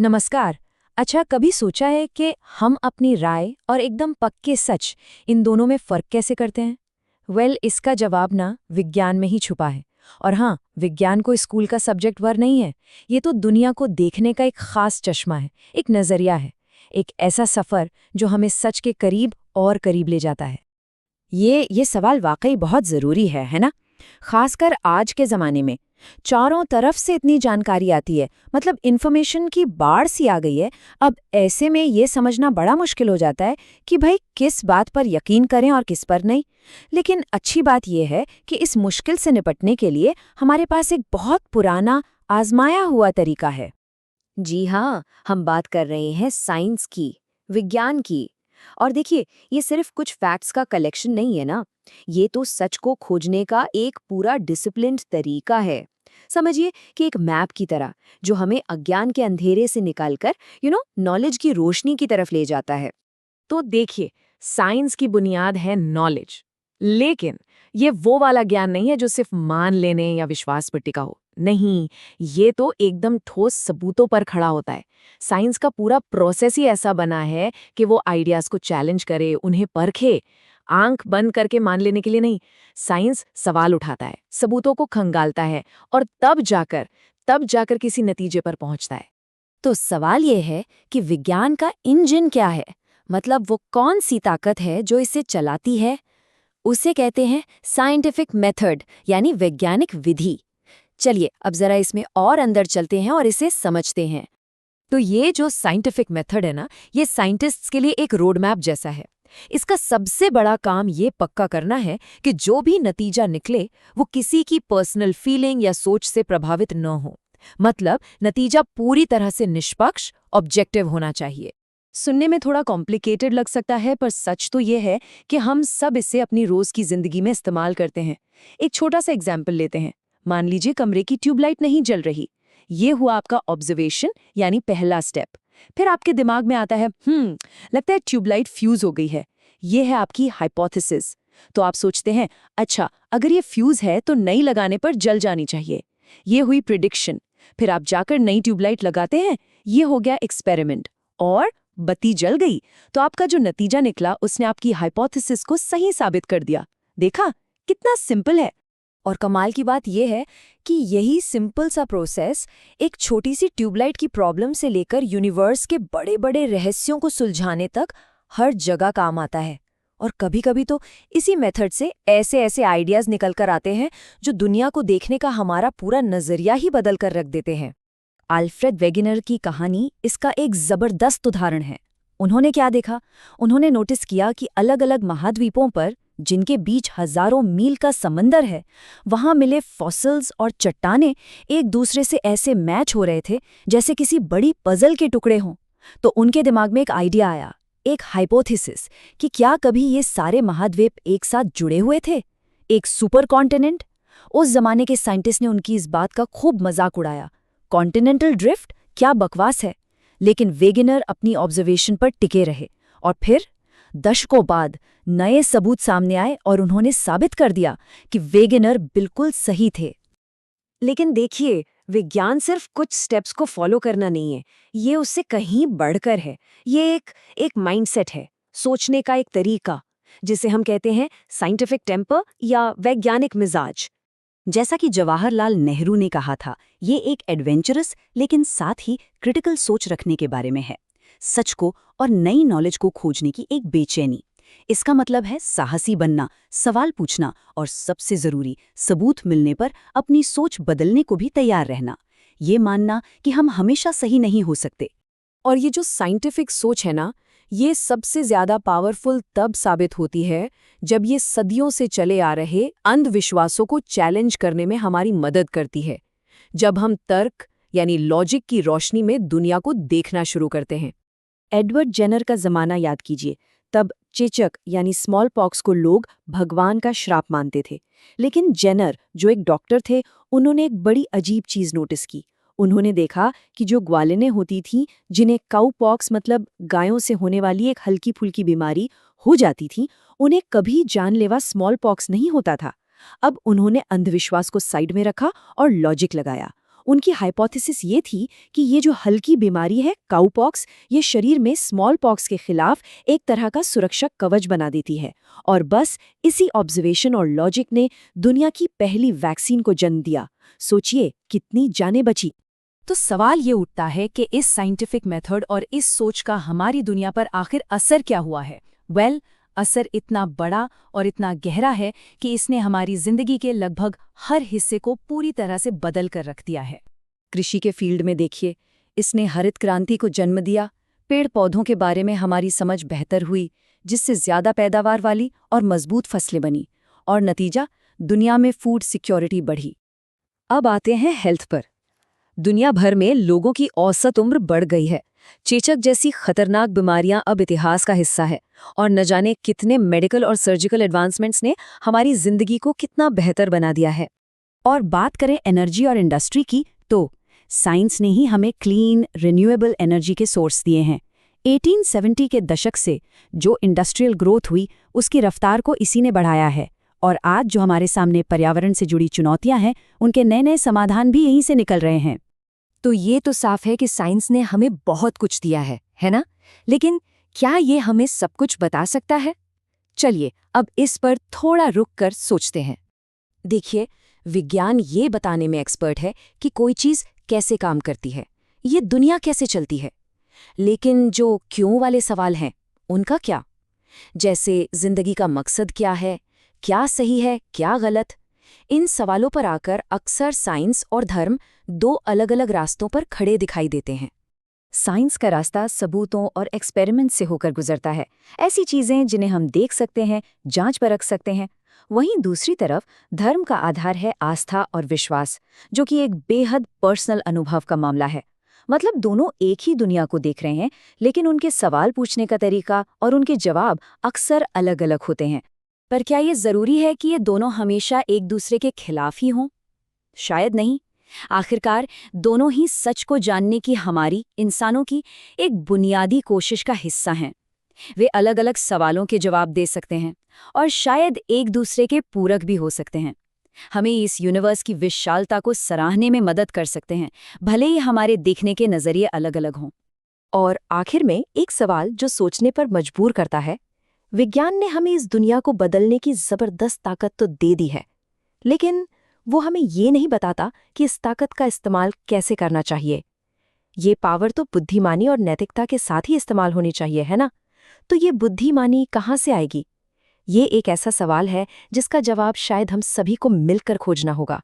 नमस्कार। अच्छा, कभी सोचा है कि हम अपनी राय और एकदम पक्के सच इन दोनों में फ़र्क कैसे करते हैं? इसका जवाब ना विज्ञान में ही छुपा है। और हाँ, विज्ञान कोई स्कूल का सब्जेक्ट वर नहीं है। ये तो दुनिया को देखने का एक खास चश्मा है, एक नज़रिया है, एक ऐसा सफ़र जो हमें सच के करीब और करीब ले जाता है। ये सवाल वाकई बहुत ज़रूरी है ना? खासकर आज के ज़माने में। चारों तरफ से इतनी जानकारी आती है, मतलब इन्फॉर्मेशन की बाढ़ सी आ गई है। अब ऐसे में ये समझना बड़ा मुश्किल हो जाता है कि भाई किस बात पर यकीन करें और किस पर नहीं। लेकिन अच्छी बात यह है कि इस मुश्किल से निपटने के लिए हमारे पास एक बहुत पुराना, आजमाया हुआ तरीका है। जी हाँ, हम बात कर रहे हैं साइंस की, विज्ञान की। और देखिए, ये सिर्फ कुछ फैक्ट्स का कलेक्शन नहीं है ना, ये तो सच को खोजने का एक पूरा डिसिप्लिन्ड तरीका है। समझिए कि एक मैप की तरह, जो हमें अज्ञान के अंधेरे से निकालकर नॉलेज की रोशनी की तरफ ले जाता है। तो देखिए, साइंस की बुनियाद है नॉलेज। लेकिन ये वो वाला ज्ञान नहीं है जो सिर्फ मान लेने या विश्वास पर टिका हो। नहीं, ये तो एकदम ठोस सबूतों पर खड़ा होता है। साइंस का पूरा प्रोसेस ही ऐसा बना है कि वो आइडियाज को चैलेंज करे, उन्हें परखे। आंख बंद करके मान लेने के लिए नहीं, साइंस सवाल उठाता है, सबूतों को खंगालता है और तब जाकर किसी नतीजे पर पहुंचता है। तो सवाल ये है कि विज्ञान का इंजन क्या है? मतलब वो कौन सी ताकत है जो इसे चलाती है? उसे कहते हैं साइंटिफिक मेथड, यानी वैज्ञानिक विधि। चलिए अब जरा इसमें और अंदर चलते हैं और इसे समझते हैं। तो ये जो साइंटिफिक मेथड है ना, ये साइंटिस्ट्स के लिए एक रोड मैप जैसा है। इसका सबसे बड़ा काम ये पक्का करना है कि जो भी नतीजा निकले वो किसी की पर्सनल फीलिंग या सोच से प्रभावित न हो। मतलब नतीजा पूरी तरह से निष्पक्ष, ऑब्जेक्टिव होना चाहिए। सुनने में थोड़ा कॉम्प्लिकेटेड लग सकता है, पर सच तो ये है कि हम सब इसे अपनी रोज की जिंदगी में इस्तेमाल करते हैं। एक छोटा सा एग्जाम्पल लेते हैं। मान लीजिए कमरे की ट्यूबलाइट नहीं जल रही। ये हुआ आपका ऑब्जर्वेशन, यानी पहला स्टेप। फिर आपके दिमाग में आता है, लगता है ट्यूबलाइट फ्यूज हो गई है। ये है आपकी हाइपोथेसिस। तो आप सोचते हैं, अच्छा अगर ये फ्यूज है तो नई लगाने पर जल जानी चाहिए। ये हुई प्रिडिक्शन। फिर आप जाकर नई ट्यूबलाइट लगाते हैं। ये हो गया एक्सपेरिमेंट। और बत्ती जल गई तो आपका जो नतीजा निकला उसने आपकी हाइपोथेसिस को सही साबित कर दिया। देखा कितना सिंपल है। और कमाल की बात यह है कि यही सिंपल सा प्रोसेस एक छोटी सी ट्यूबलाइट की प्रॉब्लम से लेकर यूनिवर्स के बड़े बड़े रहस्यों को सुलझाने तक हर जगह काम आता है। और कभी-कभी तो इसी मेथड से ऐसे ऐसे आइडियाज निकल कर आते हैं जो दुनिया को देखने का हमारा पूरा नजरिया ही बदल कर रख देते हैं। अल्फ्रेड वेगेनर की कहानी इसका एक जबरदस्त उदाहरण है। उन्होंने क्या देखा? उन्होंने नोटिस किया कि अलग-अलग महाद्वीपों पर, जिनके बीच हजारों मील का समंदर है, वहां मिले फॉसिल्स और चट्टानें एक दूसरे से ऐसे मैच हो रहे थे जैसे किसी बड़ी पजल के टुकड़े हों। तो उनके दिमाग में एक आइडिया आया, एक हाइपोथेसिस, कि क्या कभी ये सारे महाद्वीप एक साथ जुड़े हुए थे, एक सुपर कॉन्टिनेंट। उस जमाने के साइंटिस्ट ने उनकी इस बात का खूब मजाक उड़ाया। कॉन्टिनेंटल ड्रिफ्ट, क्या बकवास है। लेकिन वेगेनर अपनी ऑब्जर्वेशन पर टिके रहे। और फिर दशकों बाद नए सबूत सामने आए और उन्होंने साबित कर दिया कि वेगेनर बिल्कुल सही थे। लेकिन देखिए, विज्ञान सिर्फ कुछ स्टेप्स को फॉलो करना नहीं है, ये उससे कहीं बढ़कर है। ये एक माइंडसेट है, सोचने का एक तरीका, जिसे हम कहते हैं साइंटिफिक टेम्पर या वैज्ञानिक मिजाज। जैसा कि जवाहरलाल नेहरू ने कहा था, ये एक एडवेंचरस लेकिन साथ ही क्रिटिकल सोच रखने के बारे में है। सच को और नई नॉलेज को खोजने की एक बेचैनी। इसका मतलब है साहसी बनना, सवाल पूछना और सबसे जरूरी, सबूत मिलने पर अपनी सोच बदलने को भी तैयार रहना। ये मानना कि हम हमेशा सही नहीं हो सकते। और ये जो साइंटिफिक सोच है ना, ये सबसे ज्यादा पावरफुल तब साबित होती है जब ये सदियों से चले आ रहे अंधविश्वासों को चैलेंज करने में हमारी मदद करती है। जब हम तर्क यानी लॉजिक की रोशनी में दुनिया को देखना शुरू करते हैं। एडवर्ड जेनर का जमाना याद कीजिए। तब चेचक यानी स्मॉल पॉक्स को लोग भगवान का श्राप मानते थे। लेकिन जेनर, जो एक डॉक्टर थे, उन्होंने एक बड़ी अजीब चीज नोटिस की। उन्होंने देखा कि जो ग्वालिनें होती थीं, जिन्हें काउ पॉक्स मतलब गायों से होने वाली एक हल्की फुल्की बीमारी हो जाती थी, उन्हें कभी जानलेवा स्मॉल पॉक्स नहीं होता था। अब उन्होंने अंधविश्वास को साइड में रखा और लॉजिक लगाया। उनकी हाइपोथेसिस ये थी कि ये जो हल्की बीमारी है काउपॉक्स, ये शरीर में स्मॉल पॉक्स के खिलाफ एक तरह का सुरक्षा कवच बना देती है। और बस इसी ऑब्जर्वेशन और लॉजिक ने दुनिया की पहली वैक्सीन को जन्म दिया। सोचिए कितनी जानें बची। तो सवाल ये उठता है कि इस साइंटिफिक मेथड और इस सोच का हमारी दुनिया पर आखिर असर क्या हुआ है? असर इतना बड़ा और इतना गहरा है कि इसने हमारी जिंदगी के लगभग हर हिस्से को पूरी तरह से बदल कर रख दिया है। कृषि के फील्ड में देखिए, इसने हरित क्रांति को जन्म दिया। पेड़ पौधों के बारे में हमारी समझ बेहतर हुई, जिससे ज्यादा पैदावार वाली और मजबूत फसलें बनी, और नतीजा दुनिया में फूड सिक्योरिटी बढ़ी। अब आते हैं हेल्थ पर। दुनिया भर में लोगों की औसत उम्र बढ़ गई है। चेचक जैसी खतरनाक बीमारियां अब इतिहास का हिस्सा है, और न जाने कितने मेडिकल और सर्जिकल एडवांसमेंट्स ने हमारी जिंदगी को कितना बेहतर बना दिया है। और बात करें एनर्जी और इंडस्ट्री की, तो साइंस ने ही हमें क्लीन, रिन्यूएबल एनर्जी के सोर्स दिए हैं। 1870 के दशक से जो इंडस्ट्रियल ग्रोथ हुई, उसकी रफ्तार को इसी ने बढ़ाया है। और आज जो हमारे सामने पर्यावरण से जुड़ी चुनौतियां हैं, उनके नए नए समाधान भी यहीं से निकल रहे हैं। तो ये तो साफ है कि साइंस ने हमें बहुत कुछ दिया है ना? लेकिन क्या ये हमें सब कुछ बता सकता है? चलिए अब इस पर थोड़ा रुक कर सोचते हैं। देखिए, विज्ञान ये बताने में एक्सपर्ट है कि कोई चीज़ कैसे काम करती है, ये दुनिया कैसे चलती है। लेकिन जो क्यों वाले सवाल हैं, उनका क्या? जैसे जिंदगी का मकसद क्या है, क्या सही है, क्या गलत? इन सवालों पर आकर अक्सर साइंस और धर्म दो अलग-अलग रास्तों पर खड़े दिखाई देते हैं। साइंस का रास्ता सबूतों और एक्सपेरिमेंट से होकर गुजरता है, ऐसी चीजें जिन्हें हम देख सकते हैं, जांच परख सकते हैं। वहीं दूसरी तरफ धर्म का आधार है आस्था और विश्वास, जो कि एक बेहद पर्सनल अनुभव का मामला है। मतलब दोनों एक ही दुनिया को देख रहे हैं, लेकिन उनके सवाल पूछने का तरीका और उनके जवाब अक्सर अलग-अलग होते हैं। पर क्या ये जरूरी है कि ये दोनों हमेशा एक दूसरे के खिलाफ ही हों? शायद नहीं। आखिरकार दोनों ही सच को जानने की हमारी, इंसानों की, एक बुनियादी कोशिश का हिस्सा हैं। वे अलग अलग सवालों के जवाब दे सकते हैं और शायद एक दूसरे के पूरक भी हो सकते हैं। हमें इस यूनिवर्स की विशालता को सराहने में मदद कर सकते हैं, भले ही हमारे देखने के नजरिए अलग अलग हों। और आखिर में एक सवाल जो सोचने पर मजबूर करता है, विज्ञान ने हमें इस दुनिया को बदलने की जबरदस्त ताकत तो दे दी है, लेकिन वो हमें ये नहीं बताता कि इस ताकत का इस्तेमाल कैसे करना चाहिए। ये पावर तो बुद्धिमानी और नैतिकता के साथ ही इस्तेमाल होनी चाहिए, है ना? तो ये बुद्धिमानी कहाँ से आएगी? ये एक ऐसा सवाल है जिसका जवाब शायद हम सभी को मिलकर खोजना होगा।